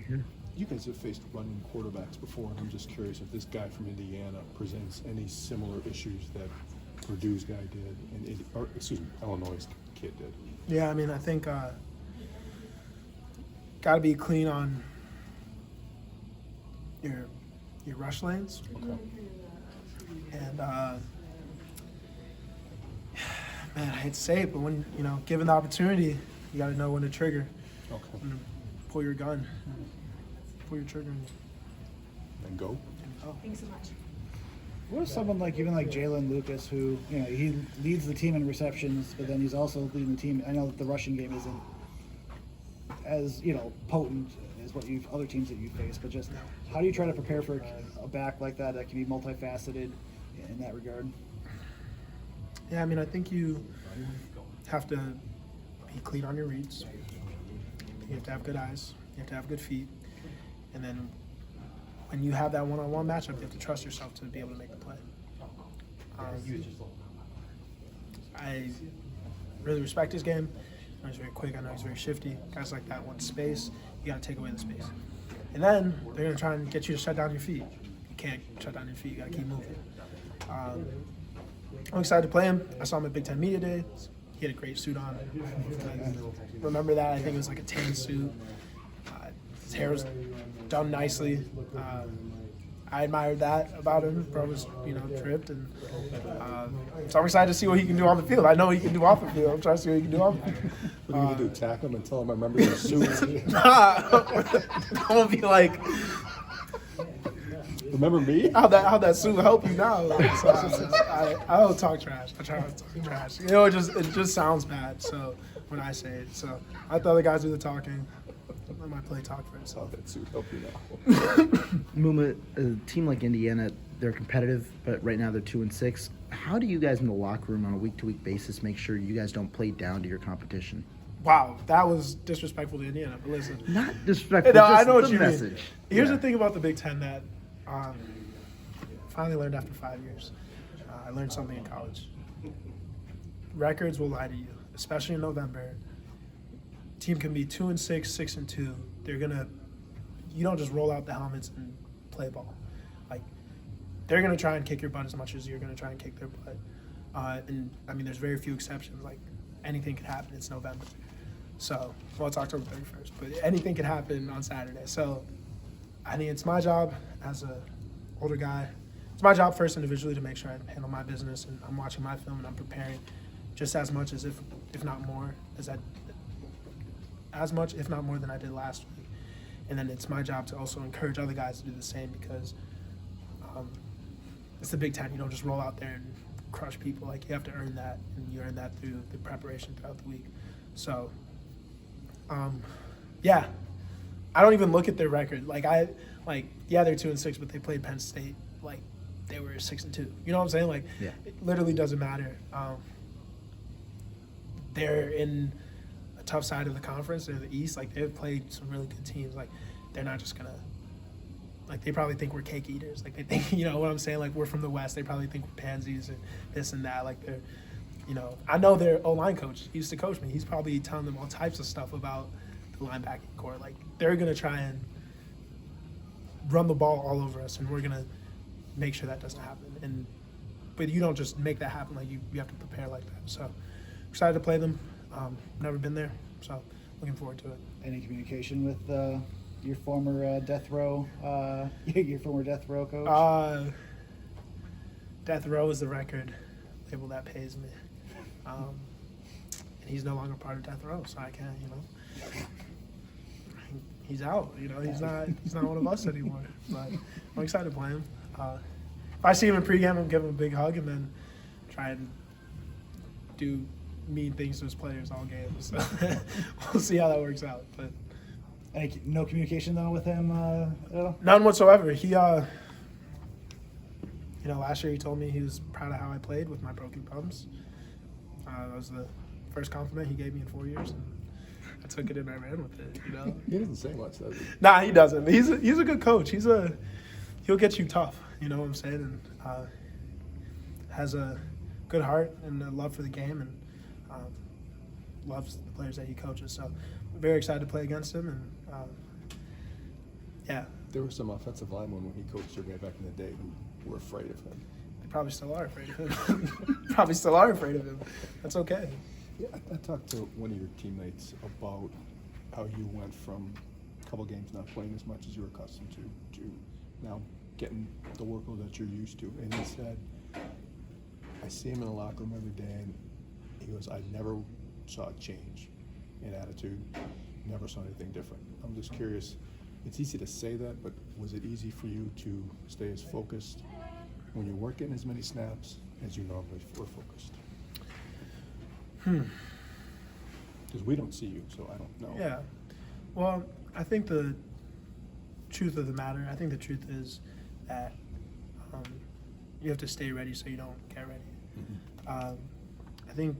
You guys have faced running quarterbacks before, and I'm just curious if this guy from Indiana presents any similar issues that Purdue's guy did, Illinois' kid did. Yeah, I mean, I think got to be clean on your rush lanes. Okay. And man, I hate to say it, but when given the opportunity, you got to know when to trigger. Okay. And pull your gun. Pull your trigger And go. Thanks so much. What if someone even like Jalen Lucas, who he leads the team in receptions, but then he's also leading the team. I know that the rushing game isn't as potent as what other teams that you face, but just how do you try to prepare for a back like that can be multifaceted in that regard? Yeah, I mean, I think you have to be clean on your reads. You have to have good eyes. You have to have good feet. And then when you have that one-on-one matchup, you have to trust yourself to be able to make the play. I really respect his game. I know he's very quick. I know he's very shifty. Guys like that want space. You got to take away the space. And then they're going to try and get you to shut down your feet. You can't shut down your feet. You got to keep moving. I'm excited to play him. I saw him at Big Ten Media Day. He had a great suit on. I remember that. I think it was like a tan suit. His hair was done nicely. I admired that about him. Bro was, tripped, and so I'm excited to see what he can do on the field. I know he can do off the field. I'm trying to see what he can do on the field. What are you going to do, tackle him and tell him I remember your suit? I'm going to be like, remember me? How'd that suit help you now? So I don't talk trash. I try not to talk trash. It just sounds bad. So when I say it, so I let the other guys do the talking. Let my play talk for itself. That suit help you now. Maema, a team like Indiana, they're competitive, but right now they're 2-6. How do you guys in the locker room on a week-to-week basis make sure you guys don't play down to your competition? Wow, that was disrespectful to Indiana. But listen, Not disrespectful. no, just I know what the you message. mean. Here's Yeah. the thing about the Big Ten that finally learned after 5 years. I learned something in college. Records will lie to you, especially in November. Team can be 2-6, 6-2. You don't just roll out the helmets and play ball. Like, they're gonna try and kick your butt as much as you're gonna try and kick their butt. And I mean, there's very few exceptions. Like, anything could happen. It's November, so it's October 31st. But anything could happen on Saturday. So I think it's my job as a older guy. It's my job first individually to make sure I handle my business and I'm watching my film and I'm preparing just as much if not more if not more than I did last week. And then it's my job to also encourage other guys to do the same because it's the Big Ten. You don't just roll out there and crush people. Like, you have to earn that, and you earn that through the preparation throughout the week. So, yeah, I don't even look at their record. They're 2-6, but they played Penn State. Like, they were 6-2. You know what I'm saying? Like, Yeah. It literally doesn't matter. They're in a tough side of the conference. They're the East. Like, they've played some really good teams. Like, they're not just gonna. Like, they probably think we're cake eaters. Like, they think, you know what I'm saying? Like, we're from the West. They probably think we're pansies and this and that. Like, they're, I know their O-line coach. He used to coach me. He's probably telling them all types of stuff about the linebacking core. Like, they're going to try and run the ball all over us, and we're going to make sure that doesn't happen. But you don't just make that happen. Like, you have to prepare like that. So, excited to play them. Never been there, so looking forward to it. Any communication with your former death row coach? Death row is the record label that pays me, and he's no longer part of death row, so I can't. He's out. He's not one of us anymore. But I'm excited to play him. If I see him in pregame, I'll give him a big hug and then try and do mean things to his players all game. So we'll see how that works out. But No communication though with him at all? none whatsoever. He, last year he told me he was proud of how I played with my broken thumbs. That was the first compliment he gave me in 4 years, and I took it and I ran with it. He doesn't say much, does he? Nah, he doesn't. He's a good coach. He'll get you tough. You know what I'm saying? And has a good heart and a love for the game, and loves the players that he coaches. So I'm very excited to play against him, and Yeah, There were some offensive linemen when he coached your guy back in the day who were afraid of him. they probably still are afraid of him. Probably still are afraid of him. That's okay. Yeah, I talked to one of your teammates about how you went from a couple games not playing as much as you were accustomed to now getting the workload that you're used to. And he said, I see him in the locker room every day, and he goes, I never saw a change in attitude, never saw anything different. I'm just curious, it's easy to say that, but was it easy for you to stay as focused when you weren't getting as many snaps as you normally were focused? Because we don't see you, so I don't know. Yeah. Well, I think the truth of the matter, I think the truth is that you have to stay ready so you don't get ready. Mm-hmm. I think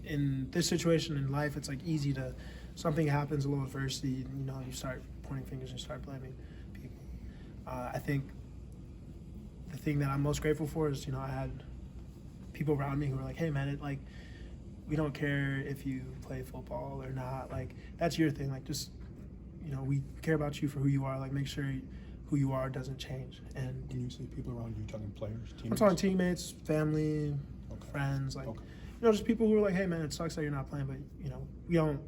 in this situation in life, it's like easy to, something happens, a little adversity, and, you start pointing fingers and start blaming people. I think the thing that I'm most grateful for is, I had people around me who were like, hey man, we don't care if you play football or not. Like, that's your thing. Like, just, we care about you for who you are. Like, make sure who you are doesn't change. And When you say people around you, talking players, teammates? I'm talking teammates, family, Okay. friends, like, Okay. just people who are like, hey man, it sucks that you're not playing, but, we don't,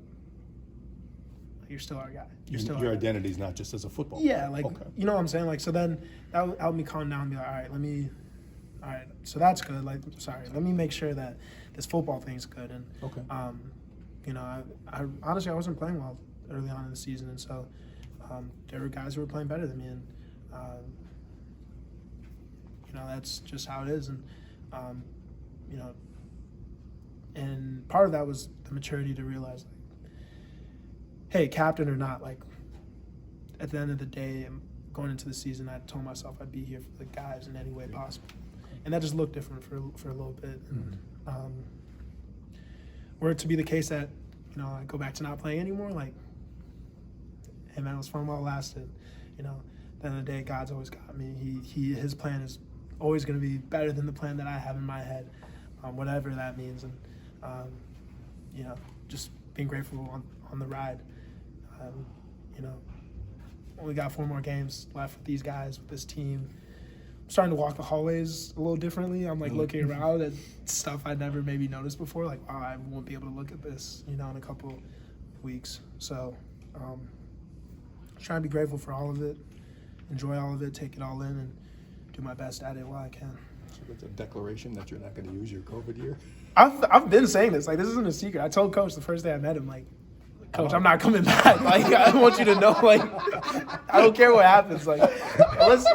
you're still our guy. You're still Your our guy. identity is not just as a football Yeah, player. like, Okay. you know what I'm saying? Like, so then that would help me calm down and be like, all right, so that's good. Like, sorry, let me make sure that this football thing is good. And, Okay. I honestly, I wasn't playing well early on in the season. And so there were guys who were playing better than me. And, that's just how it is. And, and part of that was the maturity to realize, like, hey, captain or not, like, at the end of the day, going into the season, I told myself I'd be here for the guys in any way possible. And that just looked different for a little bit. And, were it to be the case that, I go back to not playing anymore, like, hey man, it was fun while it lasted. At the end of the day, God's always got me. His plan is always going to be better than the plan that I have in my head, whatever that means. And, just being grateful on the ride. Only got 4 more games left with these guys, with this team. I'm starting to walk the hallways a little differently. I'm like looking around at stuff I'd never maybe noticed before. Like, wow, I won't be able to look at this, in a couple weeks. So, trying to be grateful for all of it, enjoy all of it, take it all in, and do my best at it while I can. So that's a declaration that you're not going to use your COVID year? I've been saying this. Like, this isn't a secret. I told Coach the first day I met him, like, Coach, I'm not coming back. Like, I want you to know, like, I don't care what happens. Like, unless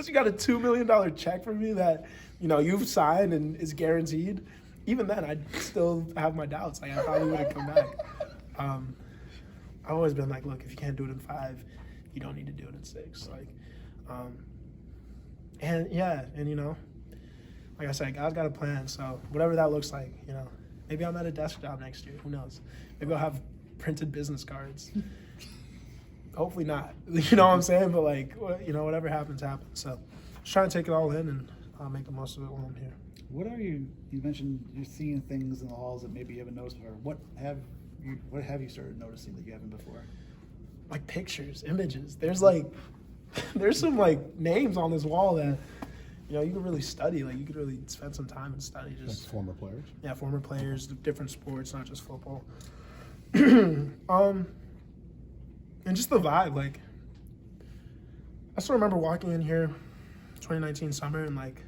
you got a $2 million check from me that, you've signed and is guaranteed, even then, I'd still have my doubts. Like, I probably wouldn't come back. I've always been like, look, if you can't do it in 5, you don't need to do it in 6. Like, like I said, God's got a plan. So whatever that looks like, maybe I'm at a desk job next year. Who knows? Maybe I'll have printed business cards. Hopefully not. You know what I'm saying? But, like, whatever happens, happens. So just trying to take it all in and make the most of it while I'm here. What are you mentioned you're seeing things in the halls that maybe you haven't noticed before. What have you started noticing that you haven't before? Like pictures, images. There's some, like, names on this wall that, you could really study. Like, you could really spend some time and study. Just Like former players? Yeah, former players, different sports, not just football. And just the vibe, like, I still remember walking in here 2019 summer and, like,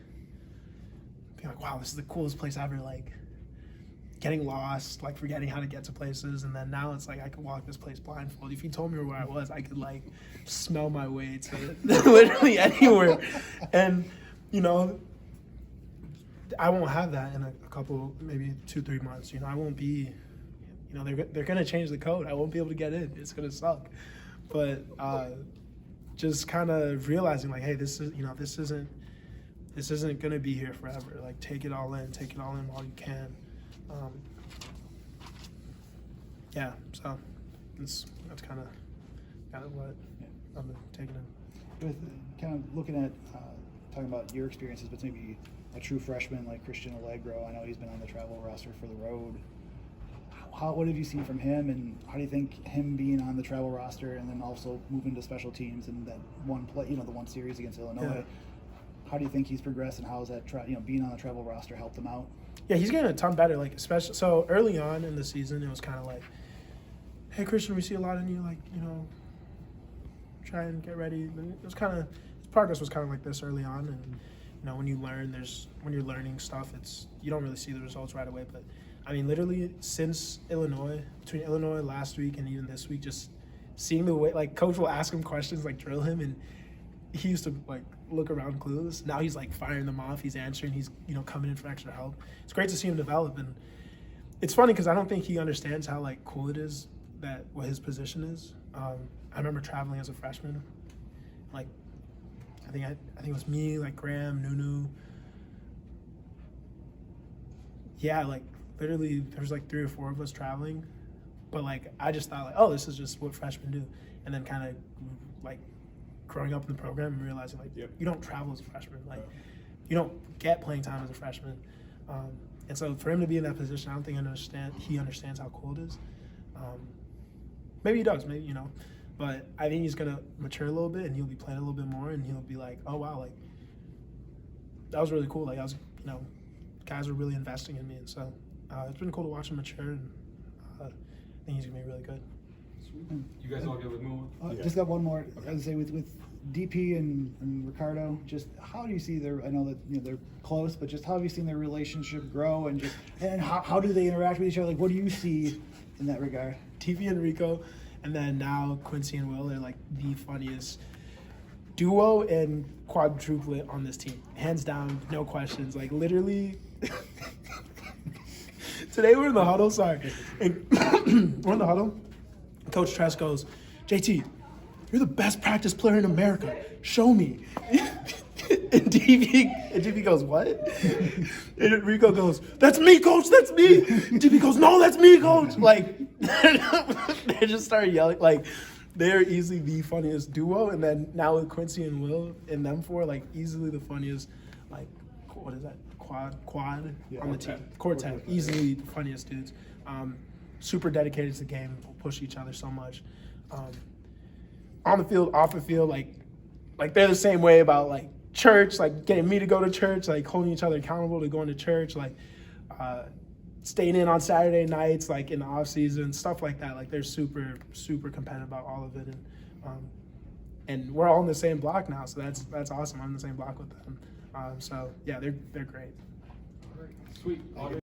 being like, wow, this is the coolest place ever, like, getting lost, like, forgetting how to get to places. And then now it's like I could walk this place blindfolded. If you told me where I was, I could, like, smell my way to literally anywhere. And, I won't have that in a couple, maybe 2-3 months. I won't be, they're going to change the code. I won't be able to get in. It's going to suck. But just kind of realizing, like, hey, this isn't going to be here forever. Like, take it all in while you can. So that's kind of what I've been taking in. With kind of looking at talking about your experiences, but maybe a true freshman like Christian Allegro. I know he's been on the travel roster for the road. what have you seen from him, and how do you think him being on the travel roster and then also moving to special teams and that one play, the one series against Illinois, how do you think he's progressed, and how has that being on the travel roster helped him out? Yeah, he's getting a ton better. Like, especially so early on in the season, it was kind of like, "Hey, Christian, we see a lot in you. Like, try and get ready." And it was kind of his progress was kind of like this early on, and when you're learning stuff, you don't really see the results right away. But I mean, literally since between Illinois last week and even this week, just seeing the way like coach will ask him questions, like drill him, and he used to like look around clueless. Now he's like firing them off. He's answering. He's coming in for extra help. It's great to see him develop, and it's funny because I don't think he understands how like cool it is that what his position is. I remember traveling as a freshman, like I think it was me, like Graham, Nunu. Yeah, like literally there was like 3 or 4 of us traveling, but like I just thought like, oh, this is just what freshmen do, and then kind of like growing up in the program and realizing like you don't travel as a freshman, like you don't get playing time as a freshman, and so for him to be in that position, I don't think he understands how cool it is. Maybe he does, but I think he's gonna mature a little bit, and he'll be playing a little bit more, and he'll be like, oh wow, like that was really cool. Like I was, guys were really investing in me, and so it's been cool to watch him mature, and I think he's gonna be really good. You guys all good with moving? Just got one more. I would say with DP and Ricardo, just how do you see I know that they're close, but just how have you seen their relationship grow, and how do they interact with each other? Like, what do you see in that regard? DP and Rico, and then now Quincy and Will are like the funniest duo and quadruplet on this team, hands down, no questions. Like literally, today we're in the huddle. Sorry, and we're in the huddle. Coach Tress goes, JT, you're the best practice player in America. Show me. And DP goes, what? And Rico goes, that's me, coach, that's me. And DP goes, no, that's me, coach. Like, they just started yelling. Like, they're easily the funniest duo. And then now with Quincy and Will and them 4, like, easily the funniest, like, what is that? Quad on the team. Quartet. Easily the funniest dudes. Super dedicated to the game, push each other so much. On the field, off the field, like they're the same way about like church, like getting me to go to church, like holding each other accountable to going to church, like staying in on Saturday nights, like in the off season, stuff like that. Like they're super, super competitive about all of it, and we're all in the same block now, so that's awesome. I'm in the same block with them, so yeah, they're great. Sweet.